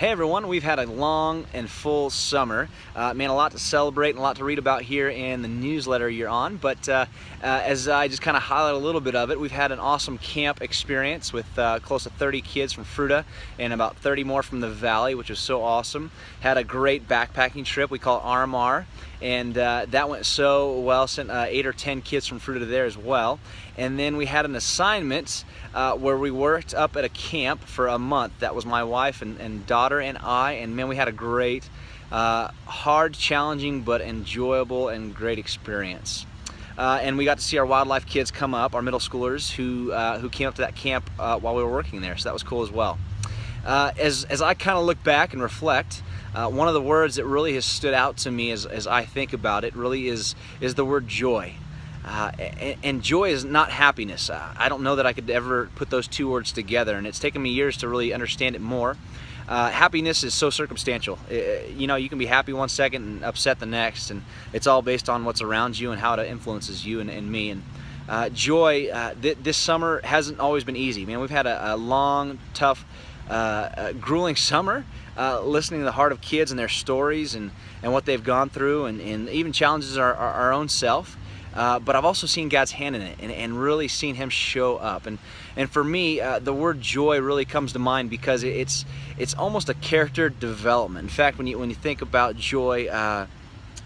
Hey everyone, we've had a long and full summer. Man, a lot to celebrate and a lot to read about here in the newsletter you're on, but as I just kind of highlight a little bit of it, we've had an awesome camp experience with close to 30 kids from Fruita and about 30 more from the Valley, which was so awesome. Had a great backpacking trip, we call it RMR, and that went so well. Sent 8 or 10 kids from Fruita there as well. And then we had an assignment where we worked up at a camp for a month. That was my wife and daughter and I, and man, we had a great, hard, challenging, but enjoyable and great experience. And we got to see our wildlife kids come up, our middle schoolers who came up to that camp while we were working there, so that was cool as well. As I kind of look back and reflect, one of the words that really has stood out to me as I think about it really is the word joy. And joy is not happiness. I don't know that I could ever put those two words together, and it's taken me years to really understand it more. Happiness is so circumstantial. You know, you can be happy one second and upset the next, and it's all based on what's around you and how it influences you and me. And joy, this summer hasn't always been easy. Man, we've had a long, tough, grueling summer, listening to the heart of kids and their stories and what they've gone through, and even challenges our own self. But I've also seen God's hand in it and really seen Him show up. And for me, the word joy really comes to mind because it's almost a character development. In fact, when you think about joy,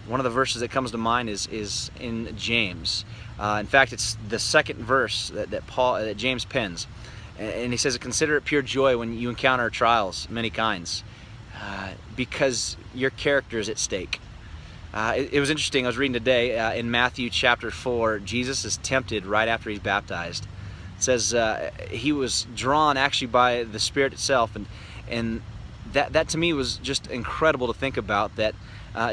one of the verses that comes to mind is in James. In fact, it's the second verse that James pens, and he says, "Consider it pure joy when you encounter trials, many kinds, because your character is at stake." It was interesting. I was reading today in Matthew chapter 4, Jesus is tempted right after he's baptized. It says he was drawn actually by the Spirit itself, and that to me was just incredible to think about, that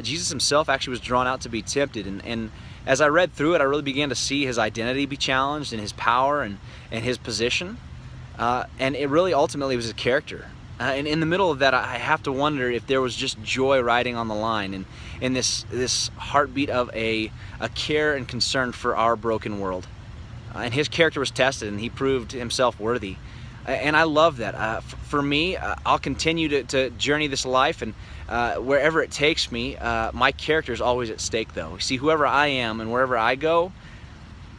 Jesus himself actually was drawn out to be tempted. And as I read through it, I really began to see his identity be challenged and his power and his position. And it really ultimately was his character. And in the middle of that, I have to wonder if there was just joy riding on the line, and this heartbeat of a care and concern for our broken world. And his character was tested, and he proved himself worthy. And I love that. For me, I'll continue to journey this life, and wherever it takes me, my character is always at stake, though. See, whoever I am and wherever I go,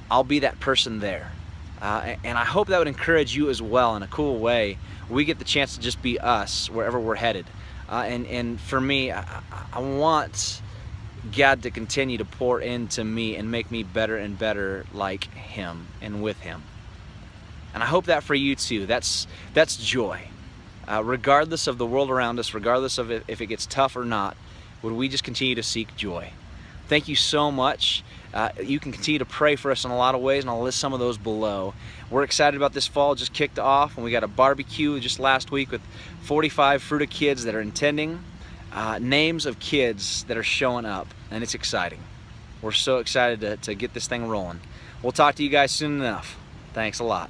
I'll be that person there. And I hope that would encourage you as well in a cool way. We get the chance to just be us wherever we're headed. And for me, I want God to continue to pour into me and make me better and better like Him and with Him. And I hope that for you too. That's joy. Regardless of the world around us, regardless of if it gets tough or not, would we just continue to seek joy? Thank you so much. You can continue to pray for us in a lot of ways, and I'll list some of those below. We're excited about this fall. Just kicked off, and we got a barbecue just last week with 45 Fruita kids that are attending, names of kids that are showing up, and it's exciting. We're so excited to get this thing rolling. We'll talk to you guys soon enough. Thanks a lot.